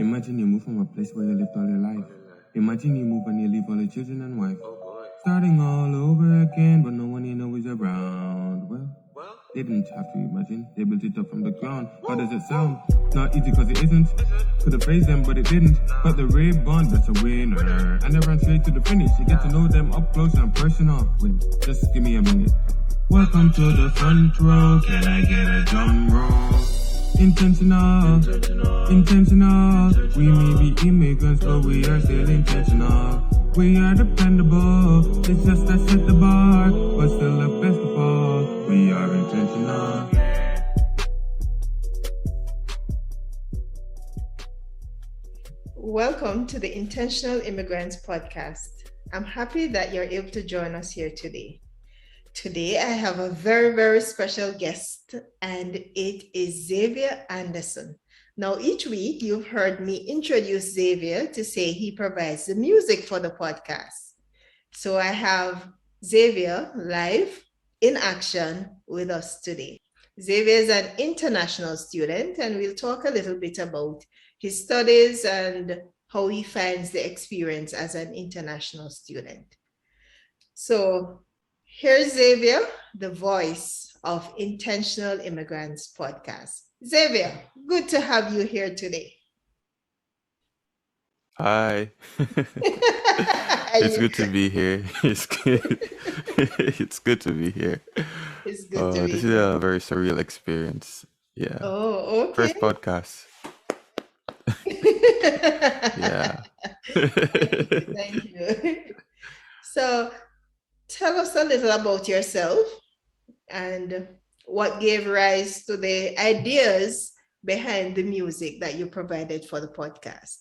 Imagine you move from a place where you lived all your life. Imagine you move and you leave all your children and wife. Starting all over again, but no one you know is around. Well, they didn't have to imagine. They built it up from the ground. How does it sound? Not easy cause it isn't. Could have phased them, but it didn't. But the Ray Bond, that's a winner. And they ran straight to the finish. You get to know them up close and personal. Wait, just give me a minute. Welcome to the front row. Can I get a drum roll? Intentional. We may be immigrants, but we are still intentional. We are dependable. It's just that set the bar, but still the best of all. We are intentional. Welcome to the Intentional Immigrants podcast. I'm happy that you're able to join us here today. Today, I have a very, very special guest, and it is Xavier Anderson. Now, each week, you've heard me introduce Xavier to say he provides the music for the podcast. So I have Xavier live in action with us today. Xavier is an international student, and we'll talk a little bit about his studies and how he finds the experience as an international student. So here's Xavier, the voice of Intentional Immigrants podcast. Xavier, good to have you here today. Hi. It's good to be here. It's good. It's good to be here. It's good to be This here. is a very surreal experience. Yeah. Oh, okay. First podcast. Yeah. Thank you. So tell us a little about yourself and what gave rise to the ideas behind the music that you provided for the podcast.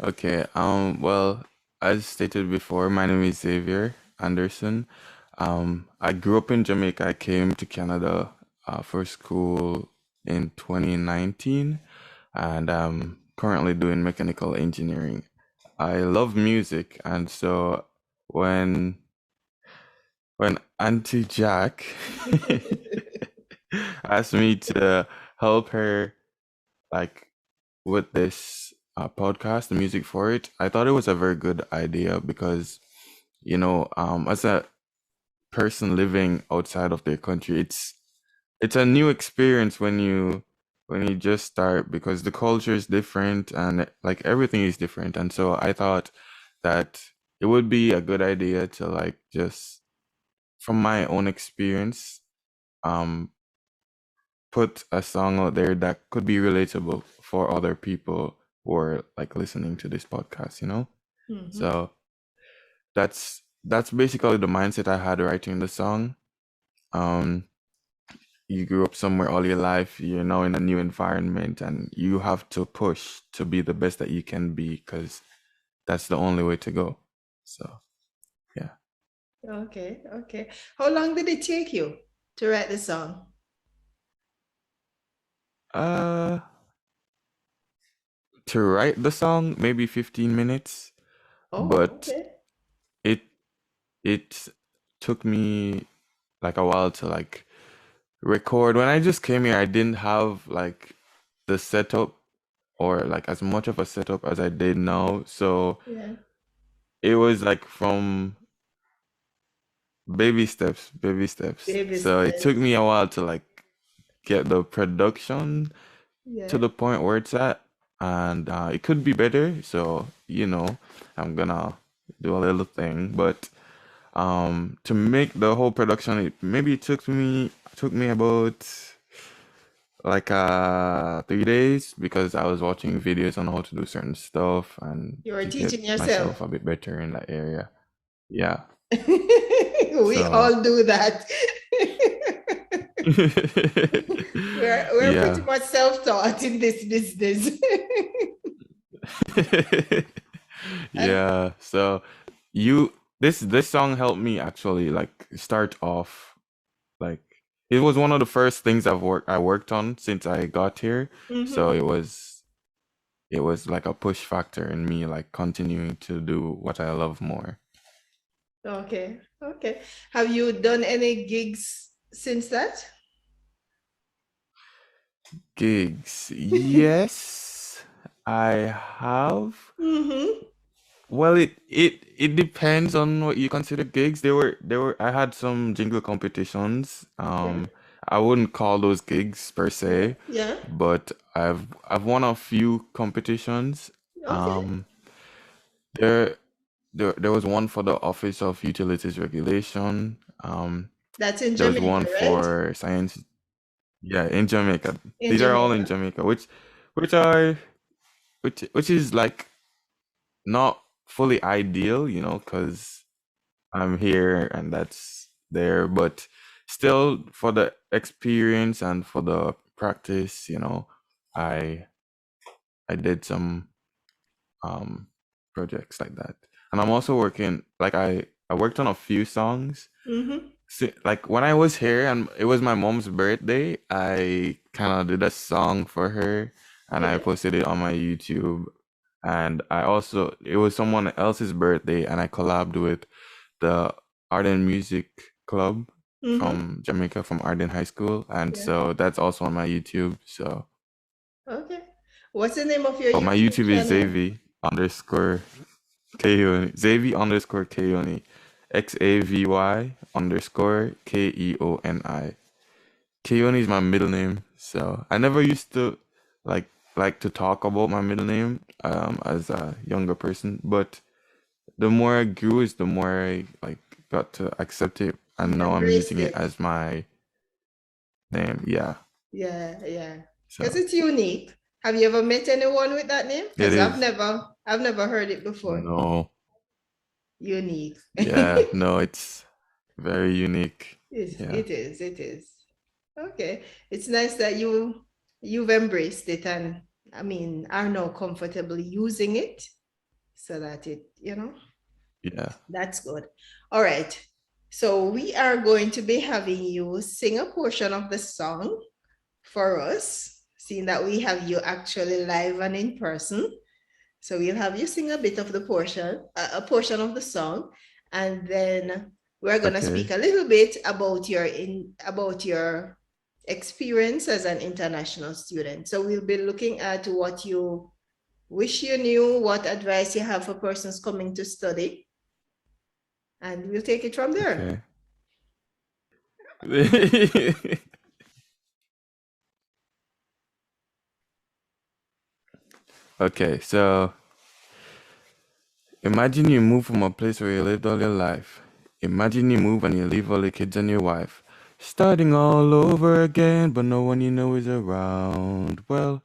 Okay. Well, as stated before, my name is Xavier Anderson. I grew up in Jamaica. I came to Canada for school in 2019, and I'm currently doing mechanical engineering. I love music, and so when Auntie Jack asked me to help her like with this podcast, the music for it, I thought it was a very good idea because, as a person living outside of their country, it's a new experience when you just start because the culture is different and like everything is different. And so I thought that it would be a good idea to like just from my own experience, put a song out there that could be relatable for other people who are like listening to this podcast, Mhm. So that's basically the mindset I had writing the song. You grew up somewhere all your life, you're now in a new environment, and you have to push to be the best that you can be because that's the only way to go. So, yeah. Okay. How long did it take you to write the song? To write the song, maybe 15 minutes, Oh, but okay. it took me like a while to like record. When I just came here, I didn't have like the setup or like as much of a setup as I did now. So Yeah. it was like from baby steps. Baby So it took steps. me a while to like get the production Yeah. to the point where it's at, and it could be better. So I'm gonna do a little thing, but to make the whole production, it took me about like 3 days because I was watching videos on how to do certain stuff and You were to get teaching yourself. myself a bit better in that area. Yeah. We So all do that. We're pretty yeah. much self-taught in this business. Yeah. So this song helped me actually like start off like it was one of the first things I worked on since I got here. So Mhm. it was like a push factor in me like continuing to do what I love more. Okay. Have you done any gigs since that? Gigs. Yes, I have. Mm-hmm. Well, it depends on what you consider gigs. There were I had some jingle competitions. Yeah. I wouldn't call those gigs per Yeah. se, Yeah. but I've won a few competitions. Okay. Um, there there was one for the Office of Utilities Regulation. That's in There was one Jamaica, right? for science. Yeah, in Jamaica. In These are all in Jamaica. Jamaica, which are which is like not fully ideal, because I'm here and that's there, but still for the experience and for the practice, I I did some um projects like that. And I'm also working like I worked on a few songs. Mm-hmm. Like when I was here and it was my mom's birthday, I kind of did a song for her and I Yeah. posted it on my YouTube. And I also it was someone else's birthday and I collabed with the Art and Music Club Mm-hmm. from Jamaica, from Arden High School, and Yeah. so that's also on my YouTube. So, Okay. What's the name of your but my YouTube YouTube is channel? Xavier underscore Keoni, Xavier underscore Keoni, XAVY underscore KEONI. Keoni is my middle name, so I never used to like like to talk about my middle name as a younger person, but the more I grew is the more I like got to accept it, and You now I'm embraced using it it. as my name. Yeah. Yeah, yeah. Because So it's unique. Have you ever met anyone with that name? it Because is. I've never heard it before. No. Unique. Yeah. No. It's very unique. Yeah. It is. Okay. It's nice that you've embraced it and I mean are now comfortably using it so that Yeah. that's good. All right. So we are going to be having you sing a portion of the song for us, seeing that we have you actually live and in person. So we'll have you sing a bit of the portion, a portion of the song, and then we're gonna speak Okay. a little bit about your experience as an international student. So we'll be looking at what you wish you knew, what advice you have for persons coming to study, and we'll take it from there. Okay. Okay. So imagine you move from a place where you lived all your life. Imagine you move and you leave all the kids and your wife. Starting all over again, but no one you know is around. Well,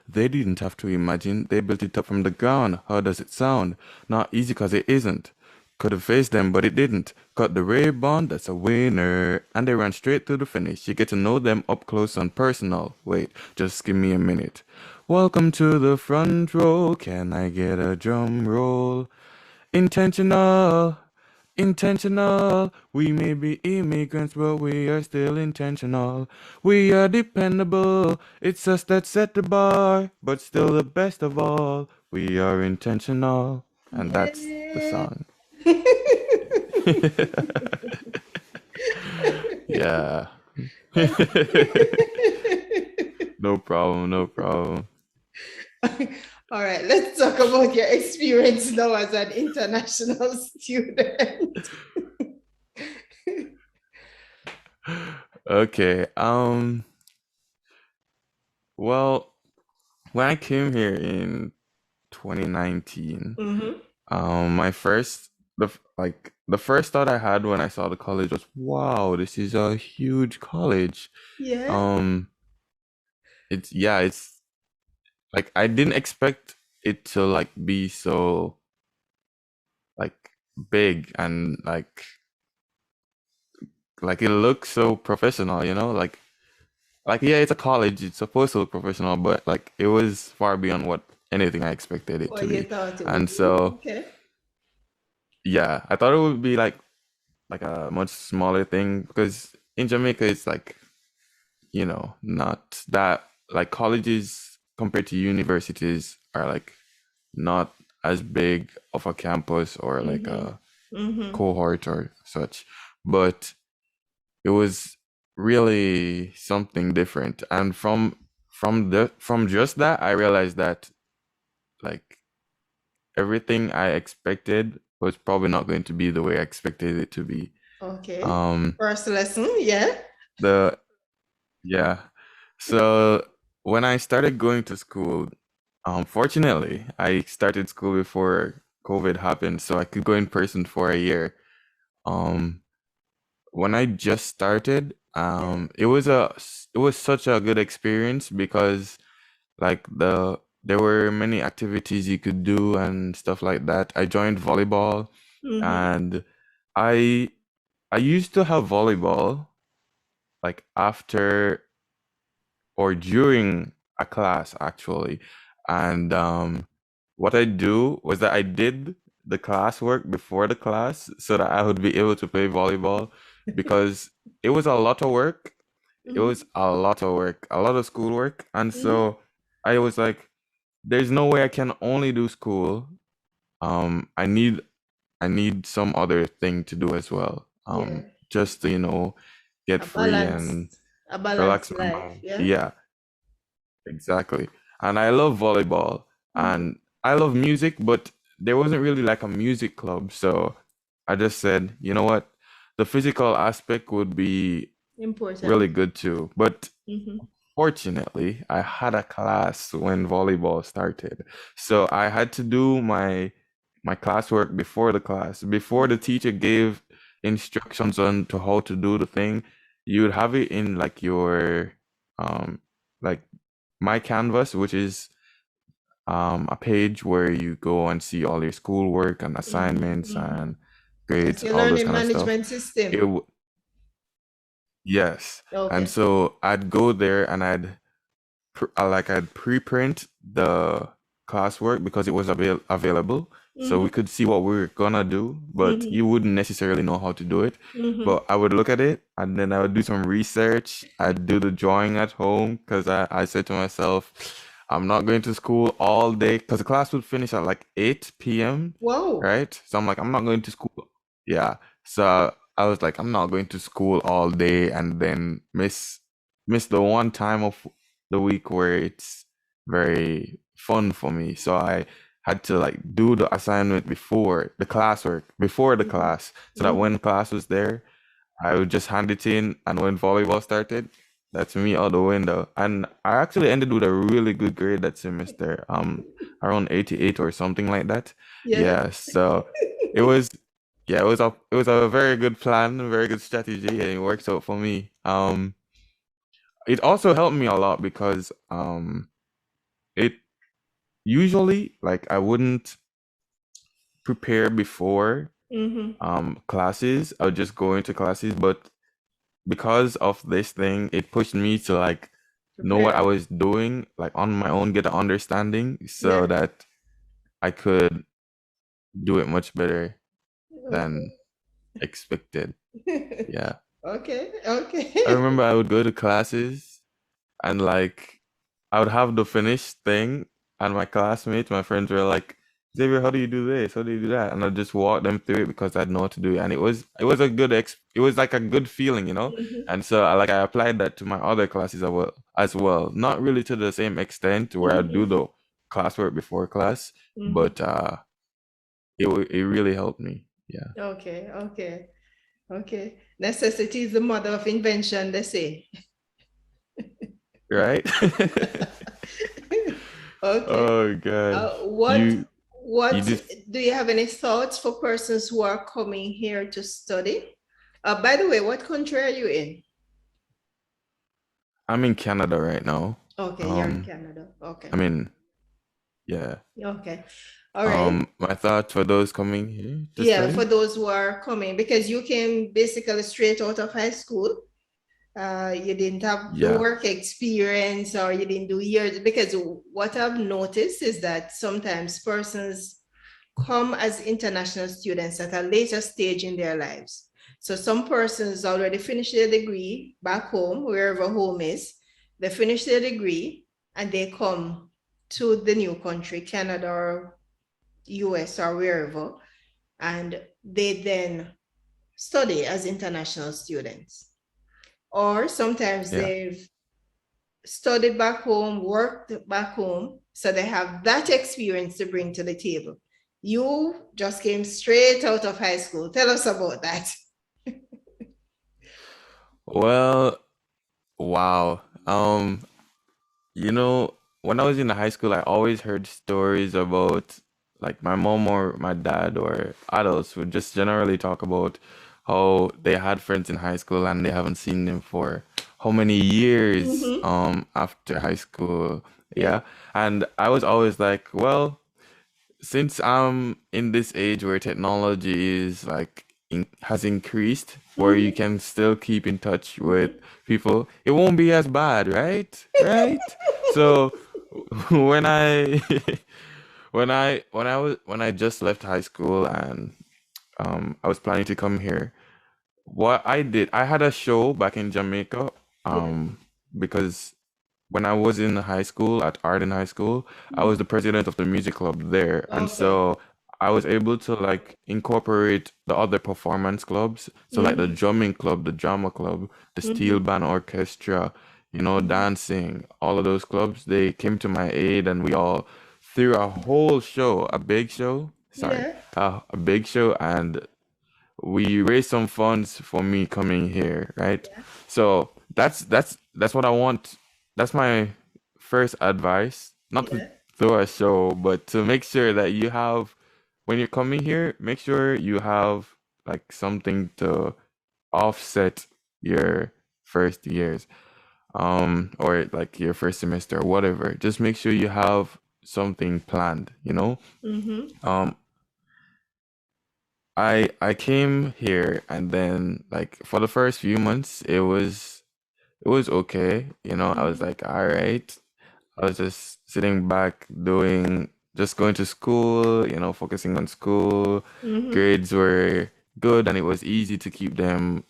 they didn't have to imagine, they built it up from the ground. How does it sound? Not easy cause it isn't. Could have faced them, but it didn't. Cut the ribbon, that's a winner. And they ran straight to the finish. You get to know them up close and personal. Wait, just give me a minute. Welcome to the front row. Can I get a drum roll? Intentional, intentional. We may be immigrants, but we are still intentional. We are dependable. It's us that set the bar, but still the best of all. We are intentional. And that's the Yeah. song. Yeah. No problem, no problem. All right, let's talk about your experience now as an international student. Okay. Well, when I came here in 2019, Mm-hmm. my first the first thought I had when I saw the college was, wow, this is a huge college. Yeah. Um, it's like I didn't expect it to like be so like big and like it looks so professional, like yeah, it's a college, it's supposed to look professional, but like it was far beyond what anything I expected it What to you be. thought it would And be. so Okay. yeah, I thought it would be like a much smaller thing because in Jamaica it's like, not that like colleges compared to universities are like not as big of a campus or like Mm-hmm. a Mm-hmm. cohort or such. But it was really something different. And from just that, I realized that like everything I expected was probably not going to be the way I expected it to be. Okay. Um, First lesson, yeah. the yeah. So when I started going to school, fortunately, I started school before COVID happened, so I could go in person for a year. Um, when I just started, Yeah. it was such a good experience because like there were many activities you could do and stuff like that. I joined volleyball Mm-hmm. and I I used to have volleyball like after or during a class actually. And what I do was that I did the classwork before the class so that I would be able to play volleyball because it was a lot of work. It Mm-hmm. was a lot of work, a lot of schoolwork. And Mm-hmm. so I was like, there's no way I can only do school. I need some other thing to do as well. Yeah. Just to, get A free and balanced, a balanced relax my life. mind. Yeah. Yeah, exactly. And I love volleyball Mm-hmm. and I love music, but there wasn't really like a music club. So I just said, you know what? The physical aspect would be really Important. good too. But Mm-hmm. fortunately, I had a class when volleyball started. So I had to do my classwork before the class. Before the teacher gave instructions on to how to do the thing, you would have it in like your um like my canvas, which is a page where you go and see all your schoolwork and Mm-hmm. assignments Mm-hmm. and That's grades, your all those learning kind of stuff. management It system. w Yes. And Okay. so I'd go there and I'd pre-print the classwork because it was available, so we Mm-hmm. could see what we were gonna do, but Mm-hmm. you wouldn't necessarily know how to do it. Mm-hmm. But I would look at it and then I would do some research. I'd do the drawing at home because I said to myself, I'm not going to school all day because the class would finish at like 8 p.m., Whoa. right? So I'm like, I'm not going to school. Yeah. So I was like, I'm not going to school all day and then miss the one time of the week where it's very fun for me. So I had to like do the assignment before the classwork, before the Mm-hmm. class, so that Mm-hmm. when class was there, I would just hand it in. And when volleyball started, that's me out the window. And I actually ended with a really good grade that semester, around 88 or something like that. Yeah. Yeah, so it was, yeah, it was a very good plan, a very good strategy, and it worked out for me. It also helped me a lot because it usually like I wouldn't prepare before Mm-hmm. classes. I would just go into classes, but because of this thing, it pushed me to like know what I Prepare. was doing like on my own, get an understanding so Yeah. that I could do it much better than expected. Okay. Yeah. Okay. I Okay. remember I would go to classes and like I would have the finished thing, and my classmates, my friends were like, Xavier, how do you do this? How do you do that? And I just walk them through it because I'd know what to do. And it was a good it was like a good feeling. Mm-hmm. And so I applied that to my other classes as well. Not really to the same extent where I do Mm-hmm. the classwork before class, Mm-hmm. but it really helped me. Yeah. Okay. Okay. Okay. Necessity is the mother of invention, they say. Right? Okay. Oh gosh. What You what just do you have any thoughts for persons who are coming here to study? By the way, what country are you in? I'm in Canada right now. Okay, you're in Um Canada. Okay. I mean, yeah. Okay. All right. My thoughts for those coming here to Yeah, for study? those who are coming, because you came basically straight out of high school. You didn't have the Yeah, work experience or you didn't do years, because what I've noticed is that sometimes persons come as international students at a later stage in their lives. So some persons already finished their degree back home, wherever home is. They finish their degree and they come to the new country, Canada or US or wherever, and they then study as international students. Or sometimes yeah, studied back home, worked back home, so they have that experience to bring to the table. You just came straight out of high school. Tell us about that. Well, wow. When I was in high school, I always heard stories about like my mom or my dad or adults would just generally talk about how they had friends in high school and they haven't seen them for how many years Mm-hmm. after high school. Yeah. Yeah. And I was always like, well, since I'm in this age where technology is like has increased, where you Mm-hmm. can still keep in touch with Mm-hmm. people, it won't be as bad, right? Right? So when I when I just left high school and I was planning to come here, what I did, I had a show back in Jamaica, Yeah. because when I was in high school at Arden High School, I was Mm-hmm. the president of the music club there. And Okay. so I was able to like incorporate the other performance clubs. So like the Mm-hmm. drumming club, the drama club, the steel Mm-hmm. band orchestra, Mm-hmm. dancing, all of those clubs, they came to my aid and we all threw a whole show, a big show, sorry, Yeah. a big show, and we raised some funds for me coming here, right? Yeah. So that's what I want. That's my first advice. Not to Yeah. throw a show, but to make sure that you have when you're coming here, make sure you have like something to offset your first years, or like your first semester or whatever. Just make sure you have something planned. Mm-hmm. Um, I came here and then like for the first few months it was okay. I was Mm-hmm. like, all right. I was just sitting back doing just going to school, focusing on school. Mm-hmm. Grades were good and it was easy to keep them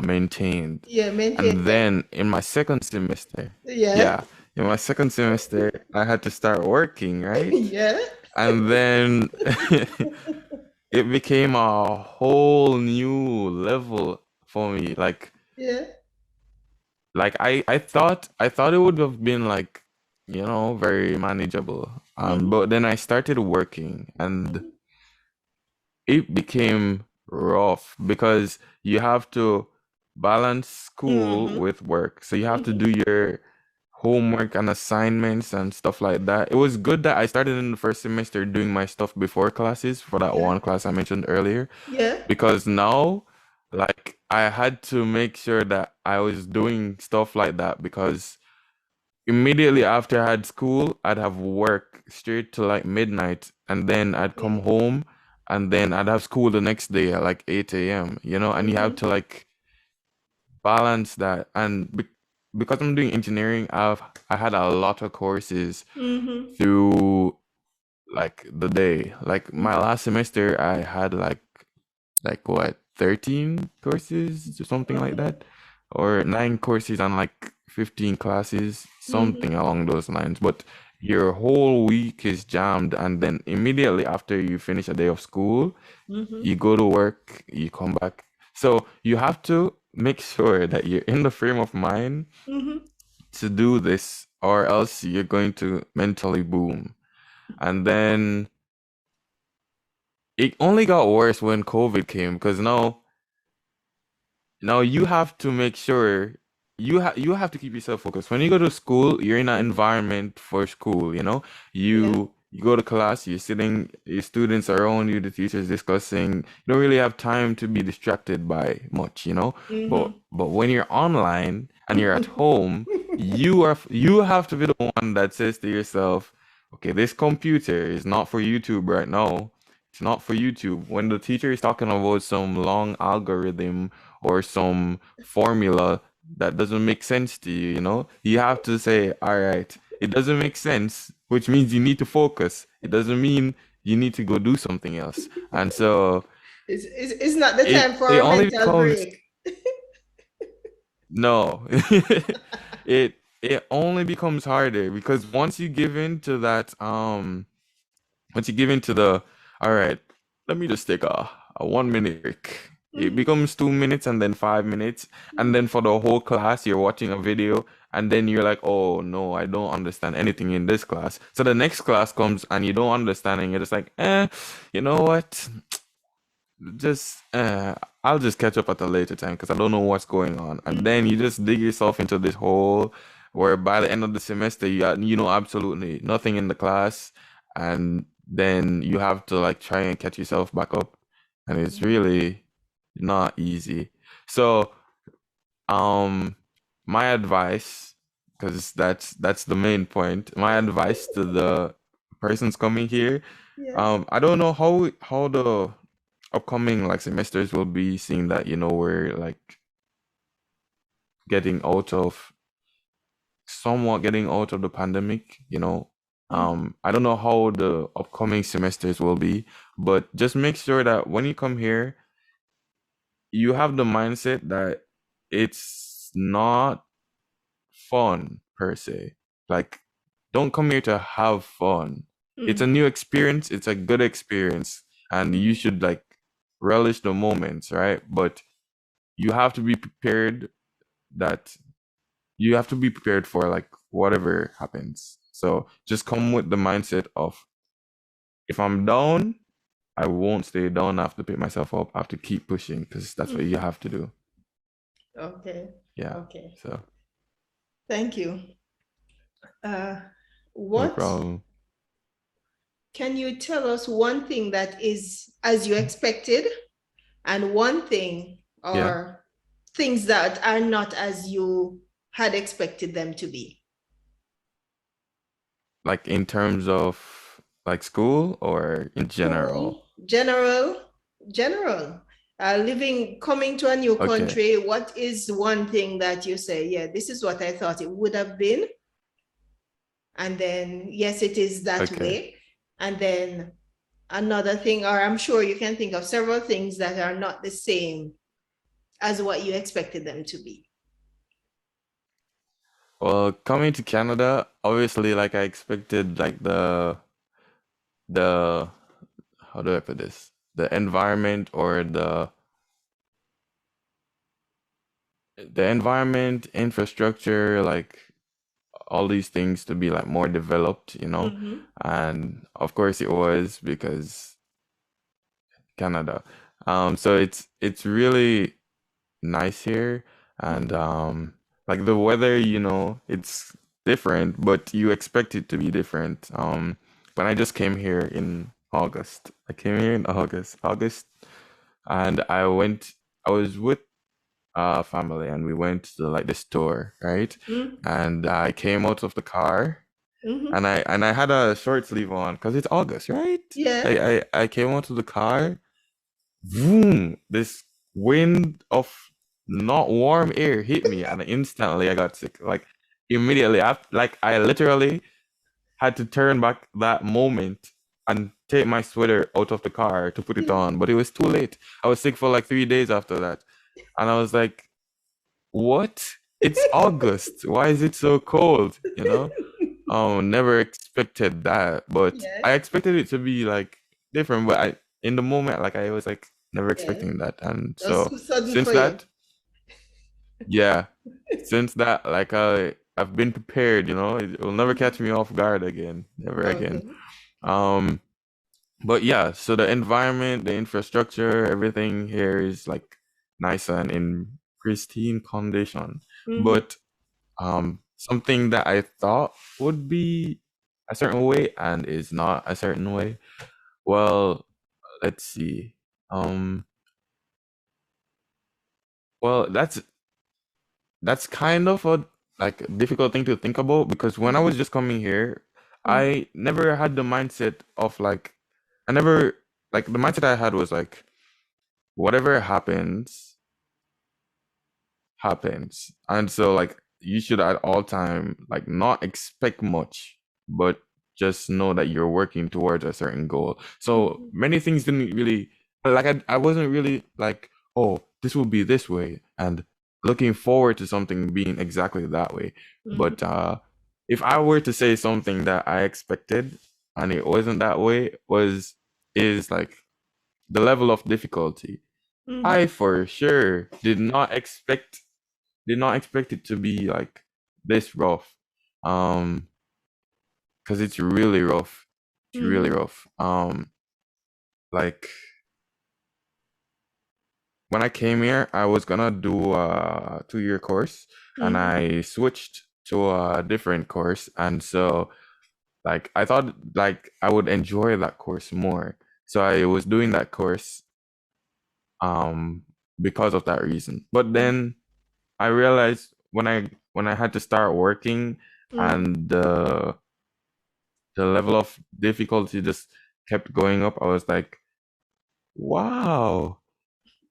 maintained. Yeah, maintain And them. then in my second semester, Yeah. yeah, in my second semester, I had to start working, right? Yeah. And then it became a whole new level for me. Yeah. I thought it would have been like, very manageable. Mm-hmm. But then I started working and it became rough because you have to balance school Mm-hmm. with work. So you have to Mm-hmm. do your homework and assignments and stuff like that. It was good that I started in the first semester doing my stuff before classes for that Yeah. one class I mentioned earlier, Yeah. because now, like, I had to make sure that I was doing stuff like that because immediately after I had school, I'd have work straight to like midnight, and then I'd come Okay. home, and then I'd have school the next day at like 8 a.m., and you have Mm-hmm. to like balance that. And because I'm doing engineering, I had a lot of courses Mm-hmm. through like the day. Like my Mm-hmm. last semester, I had like what, 13 courses or something like Okay. that, or 9 courses and like 15 classes, Mm-hmm. something along those lines. But your whole week is jammed, and then immediately after you finish a day of school, Mm-hmm. you go to work, you come back. So you have to make sure that you're in the frame of mind Mm-hmm. to do this, or else you're going to mentally boom. And then it only got worse when COVID came, because now you have to make sure you have to keep yourself focused. When you go to school, you're in an Mm-hmm. environment for school. Yeah. You go to class, you're sitting, your students are around you, the teacher's discussing. You don't really have time to be distracted by much. But when you're online and you're at home, you have to be the one that says to yourself, okay, this computer is not for YouTube right now. It's not for YouTube. When the teacher is talking about some long algorithm or some formula that doesn't make sense to you have to say, all right, it doesn't make sense, which means you need to focus. It doesn't mean you need to go do something else. And so It's not the it time for it a only mental becomes break. no. It only becomes harder because once you give in to the, all right, let me just take a 1 minute break. It Mm-hmm. becomes 2 minutes and then 5 minutes. And Mm-hmm. then for the whole class, you're watching a video and then you're like, oh no, I don't understand anything in this class. So the next class comes and you don't understand, and you're just like, you know what? Just I'll just catch up at a later time because I don't know what's going on. And then you just dig yourself into this hole where by the end of the semester you know absolutely nothing in the class, and then you have to like try and catch yourself back up, and it's really not easy. So um my advice, because that's the main point, my advice to the persons coming here, Yes. I don't know how the upcoming like semesters will be, seeing that we're like getting out of somewhat getting out of the pandemic. I don't know how the upcoming semesters will be, but just make sure that when you come here you have the mindset that it's not fun per se. Like, don't come here to have fun. It's a Mm-hmm. new experience, it's a good experience, and you should like relish the moments, right? But you have to be prepared that you have to be prepared for like whatever happens. So just come with the mindset of, if I'm down, I won't stay down. I have to pick myself up. I have to keep pushing because that's what you Mm-hmm. have to do. Okay. Yeah. Okay. So Thank you. Uh, no what problem. can you tell us one thing that is as you expected, and one thing Yeah. or things that are not as you had expected them to be? Like in terms of like school or in general? School, general. Coming to a new Okay. country, what is one thing that you say, yeah, this is what I thought it would have been? And then, yes, it is that Okay. way. And then another thing, or I'm sure you can think of several things that are not the same as what you expected them to be. Well, coming to Canada, obviously, like I expected, like the how do I put this? The environment or the environment, infrastructure, like all these things to be like more developed. Mm-hmm. And of course it was, because Canada. So it's really nice here, and like the weather, it's different, but you expect it to be different. When I just came here in August, August, and I was with family, and we went to like the store, right? And I came out of the car, Mm-hmm. and I had a short sleeve on because it's August, right? Yeah. I came out of the car, boom, this wind of not warm air hit me, and instantly I got sick. Like immediately, I literally had to turn back that moment and take my sweater out of the car to put it Yeah. on, but it was too late. I was sick for like 3 days after that, and I was like, "What? It's August. Why is it so cold?" Never expected that, but I Yes. expected it to be like different. But in the moment, like I was like never Yes. expecting that, and That's so too sudden since for you. that, yeah, since that, like I've been prepared. It will never catch me off guard again, never again. Okay. Um, but yeah, so the environment, the infrastructure, everything here is like nice and in pristine condition. Mm-hmm. But something that I thought would be a certain way and is not a certain way. Well, let's see. Um, well, that's kind of a like difficult thing to think about, because when I was just coming here, Mm-hmm. I never had the mindset of like I never like the mindset I had was like, whatever happens. And so like you should at all time like not expect much, but just know that you're working towards a certain goal. So Mm-hmm. many things didn't really like I wasn't really like, oh, this will be this way and looking forward to something being exactly that way. Mm-hmm. But if I were to say something that I expected and it wasn't that way, was is like the level of difficulty. Mm-hmm. I for sure did not expect it to be like this rough. Um, because it's really rough. It's really Mm-hmm. rough. Like when I came here, I was gonna do a 2-year course, and Mm-hmm. I switched to a different course, and so like I thought like I would enjoy that course more. So I was doing that course um because of that reason. But then I realized when I had to start working Mm-hmm. and the level of difficulty just kept going up, I was like, wow,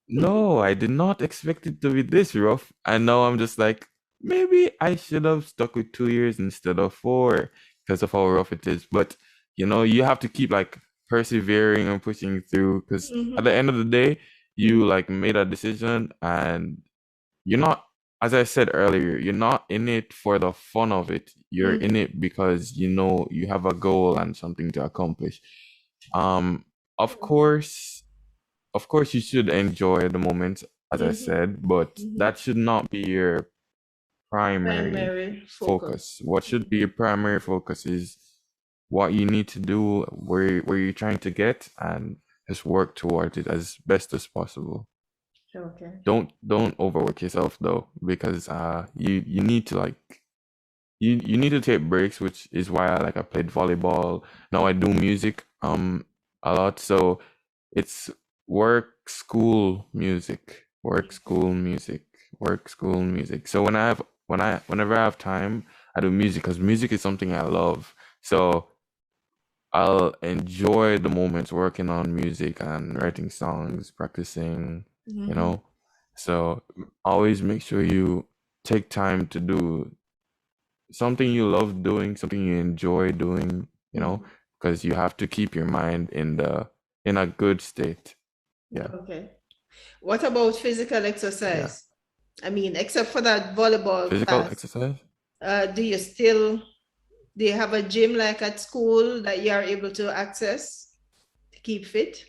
no, I did not expect it to be this rough. And now I'm just like, maybe I should have stuck with 2 years instead of four because of how rough it is. But you have to keep like persevering and pushing through because at the Mm-hmm. end of the day, you like made a decision and you're not, as I said earlier, you're not in it for the fun of it. You're in Mm-hmm. it because you have a goal and something to accomplish. Um, of course, of course, you should enjoy the moment, as I Mm-hmm. said, but Mm-hmm. that should not be your primary Primary focus. focus. What should be your primary focus is what you need to do, where you're trying to get, and just work towards it as best as possible. Okay. Don't overwork yourself though, because you need to like you need to take breaks, which is why I played volleyball. Now I do music a lot, so it's work, school, music, work, school, music, work, school, music. So whenever I have time, I do music because music is something I love. So I'll enjoy the moments working on music and writing songs, practicing, you Mm-hmm. know. So always make sure you take time to do something you love doing, something you enjoy doing, Mm-hmm. because you have to keep your mind in a good state. Yeah. Okay. What about physical Yeah. exercise? I mean, except for that volleyball Physical class, exercise. do you still do you have a gym like at school that you are able to access to keep fit?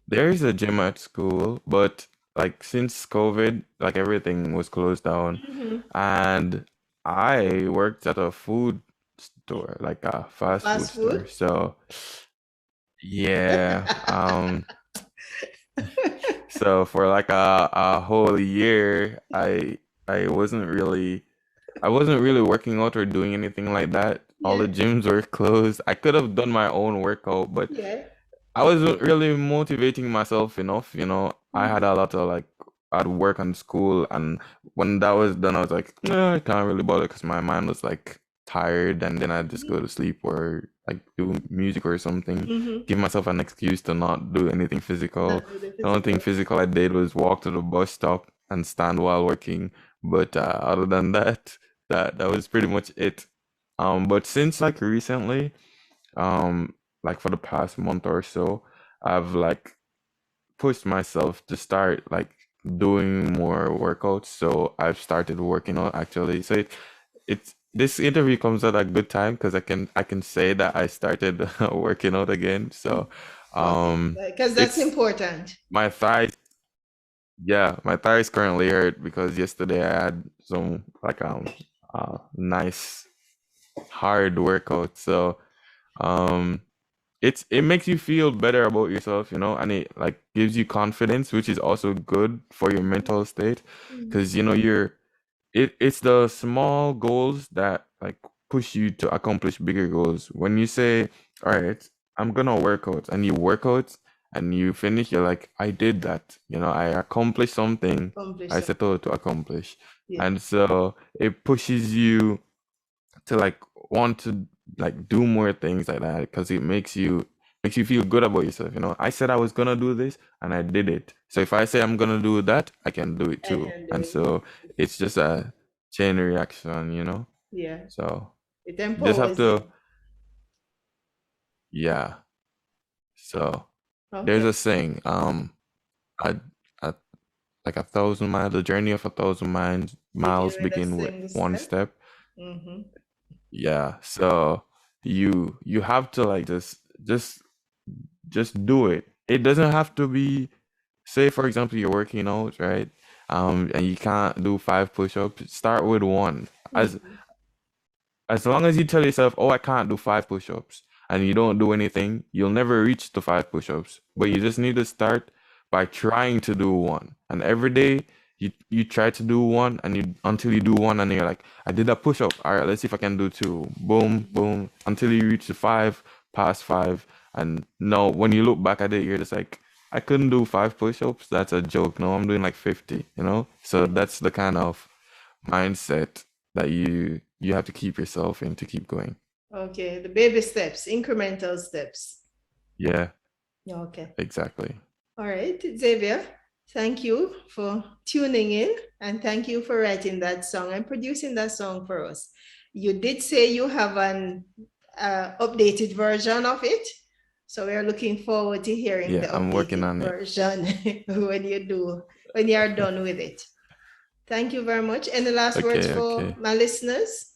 There is a gym at school, but like since COVID, like everything was closed down, Mm-hmm. and I worked at a food store, like a fast food Fast store. food? So yeah, so for like a whole year, I wasn't really working out or doing anything like that. All the Yeah, gyms were closed. I could have done my own workout, but yeah. I wasn't really motivating myself enough. I had Mm-hmm. a lot of I'd work on school, and when that was done, I was like, no, I can't really bother because my mind was like tired, and then I'd just go to sleep or like do music or something, Mm-hmm. give myself an excuse to not do anything physical. Not really The only thing physical. physical I did was walk to the bus stop and stand while working. But other than that, that was pretty much it. But since like recently, like for the past month or so, I've like pushed myself to start like doing more workouts. So I've started working out actually. So it's this interview comes at a good time because I can say that I started working out again. So Okay, um because that's it's important. my thighs, yeah, my thighs currently hurt because yesterday I had some like nice hard workout. So um it makes you feel better about yourself, and it like gives you confidence, which is also good for your mental state, Mm-hmm. because it's the small goals that like push you to accomplish bigger goals. When you say, all right, I'm gonna work out, and you work out and you finish, you're like, I did that, I accomplished something Accomplish I something. set out to accomplish. Yeah. And so it pushes you to like want to like do more things like that because it makes you feel good about yourself. I said I was gonna do this and I did it. So if I say I'm gonna do that, I can do it I too. can do And it. so it's just a chain reaction. Yeah. So It you just have empowers to, you. yeah. So there's Okay. a saying, I, I like 1,000 miles, the journey of 1,000 miles Begin miles with a begin with single one step. step. Mm-hmm. Yeah. So you have to like just do it. It doesn't have to be, say for example, you're working out, right? And you can't do 5 push-ups. Start with one. As Mm-hmm. as long as you tell yourself, oh, I can't do 5 push-ups, and you don't do anything, you'll never reach the 5 push-ups. But you just need to start by trying to do one. And every day you try to do one, and you until you do one, and you're like, I did a push-up. All right, let's see if I can do two. Boom, boom, until you reach the five, past five. And no, when you look back at it, you're just like, I couldn't do 5 push-ups. That's a joke. No, I'm doing like 50, you know? So that's the kind of mindset that you have to keep yourself in to keep going. Okay, the baby steps, incremental steps. Yeah, Okay. exactly. All right, Xavier, thank you for tuning in and thank you for writing that song and producing that song for us. You did say you have an updated version of it. So we're looking forward to hearing Yeah, the I'm working updated on it. version when you are done with it. Thank you very much. Any last words Okay, for okay. my listeners?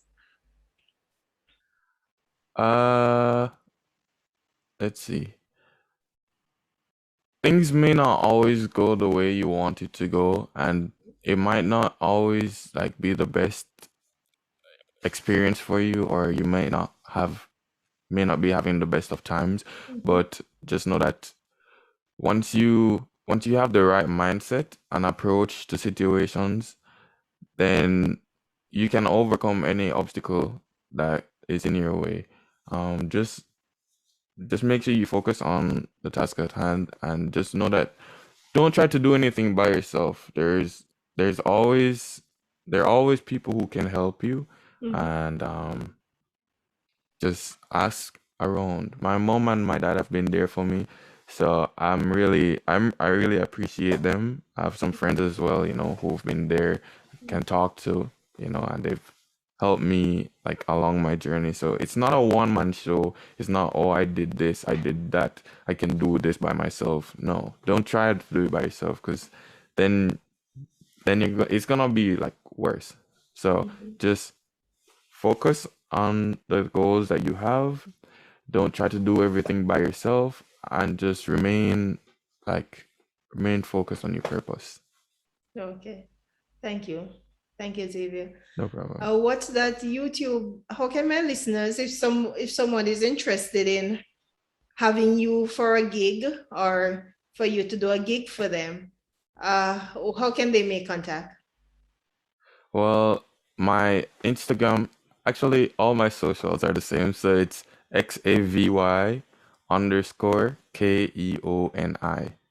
Uh, let's see. Things may not always go the way you want it to go, and it might not always like be the best experience for you, or you may not be having the best of times, but just know that once you have the right mindset and approach to situations, then you can overcome any obstacle that is in your way. Just make sure you focus on the task at hand, and just know that don't try to do anything by yourself. There's always there are always people who can help you, and just ask around. My mom and my dad have been there for me, so I really appreciate them. I have some friends as well, who've been there, can talk to, and they've helped me like along my journey. So it's not a one man show. It's not, oh, I did this, I did that, I can do this by myself. No, don't try to do it by yourself, because then it's gonna be like worse. So just focus on the goals that you have. Don't try to do everything by yourself, and just remain focused on your purpose. Okay. Thank you. Thank you, Xavier. No problem. What's that YouTube? How can my listeners, if someone is interested in having you for a gig or for you to do a gig for them, how can they make contact? Well, my Instagram, actually, all my socials are the same. So it's XAVY_KEONI.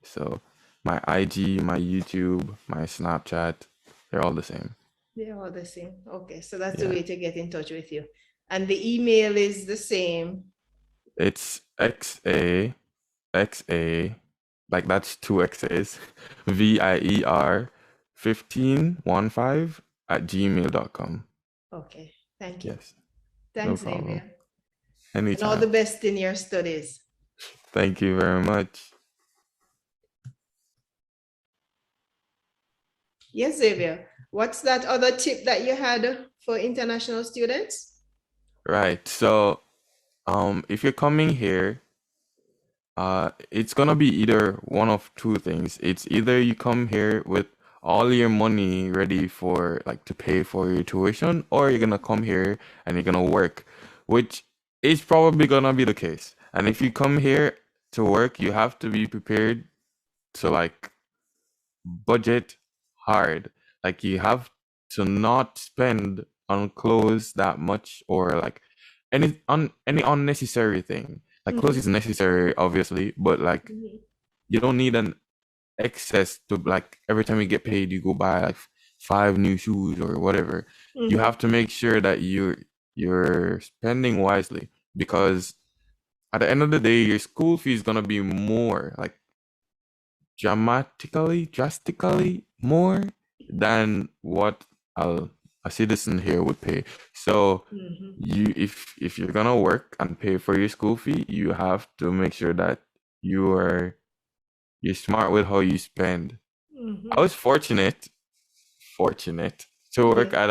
So my IG, my YouTube, my Snapchat, they're all the same. They're all the same. Okay, so that's the Yeah. way to get in touch with you. And the email is the same. It's XA, like that's two X's, VIER 1515 at gmail.com. Okay, thank you. Yes, no Thanks, problem. Xavier. And all the Anytime. best in your studies. Thank you very much. Yes, Xavier. What's that other tip that you had for international students? Right. So, if you're coming here, it's gonna be either one of two things. It's either you come here with all your money ready for like to pay for your tuition, or you're gonna come here and you're gonna work, which is probably gonna be the case. And if you come here to work, you have to be prepared to like budget hard. Like you have to not spend on clothes that much, or like any unnecessary thing. Like clothes is necessary, obviously, but like you don't need an excess to like every time you get paid, you go buy like 5 new shoes or whatever. You have to make sure that you're spending wisely, because at the end of the day, your school fee is gonna be more, like drastically more than what a citizen here would pay. So if you're gonna work and pay for your school fee, you have to make sure that you're smart with how you spend. I was fortunate to work at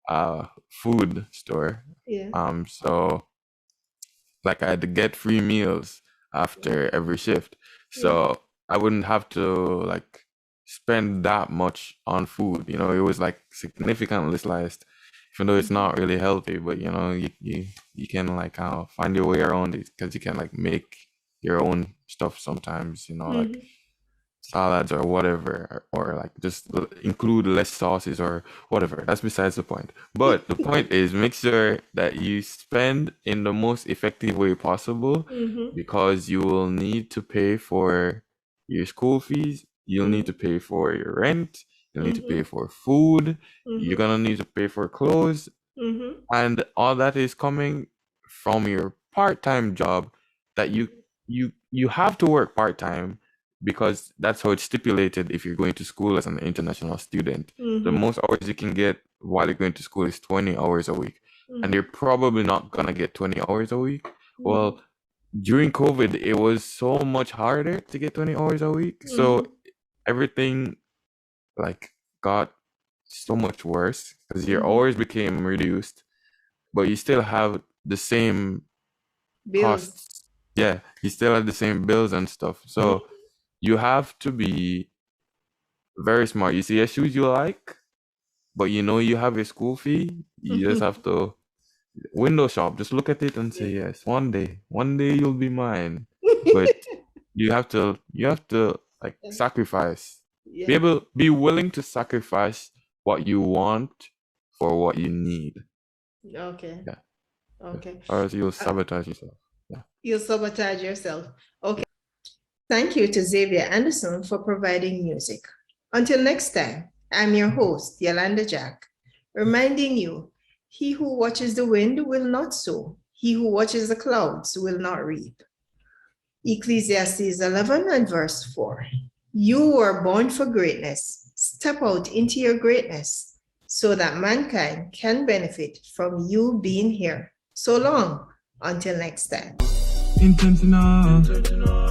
a food store. Yeah. So like I had to get free meals after every shift. So I wouldn't have to like spend that much on food. It was like significantly sliced. even though it's not really healthy, but you can like find your way around it because you can like make your own stuff sometimes, like Mm-hmm. salads or whatever, or like just include less sauces or whatever. That's besides the point. But the point is make sure that you spend in the most effective way possible Mm-hmm. because you will need to pay for your school fees, you'll need to pay for your rent, you'll need to pay Mm-hmm. for food, you're Mm-hmm. gonna need to pay for clothes, Mm-hmm. and all that is coming from your part-time job that you have to work part-time because that's how it's stipulated if you're going to school as an international student. The Mm-hmm. most hours you can get while you're going to school is 20 hours a week, and Mm-hmm. you're probably not gonna get 20 hours a week. Mm-hmm. Well, during COVID it was so much harder to get 20 hours a week, so Mm-hmm. everything like got so much worse because your Mm-hmm. hours became reduced, but you still have the same Bills. costs. Yeah, you still have the same bills and stuff. So you have to be very smart. You see a shoes you like, but you have a school fee. You just have to window shop. Just look at it and say, Yeah. yes, one day you'll be mine. But you have to like sacrifice. Yeah. Be willing to sacrifice what you want for what you need. Okay. Yeah. Okay. Or else you'll Uh, sabotage yourself. Yeah. you'll sabotage yourself. Okay. Thank you to Xavier Anderson for providing music. Until next time, I'm your host, Yolanda Jack, reminding you, he who watches the wind will not sow. He who watches the clouds will not reap. Ecclesiastes 11 and verse 4. You were born for greatness. Step out into your greatness so that mankind can benefit from you being here. So long, until next time. Intentional,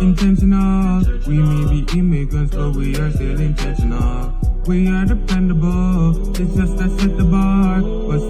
intentional. We may be immigrants, but we are still intentional. We are dependable. It's just that set the bar. But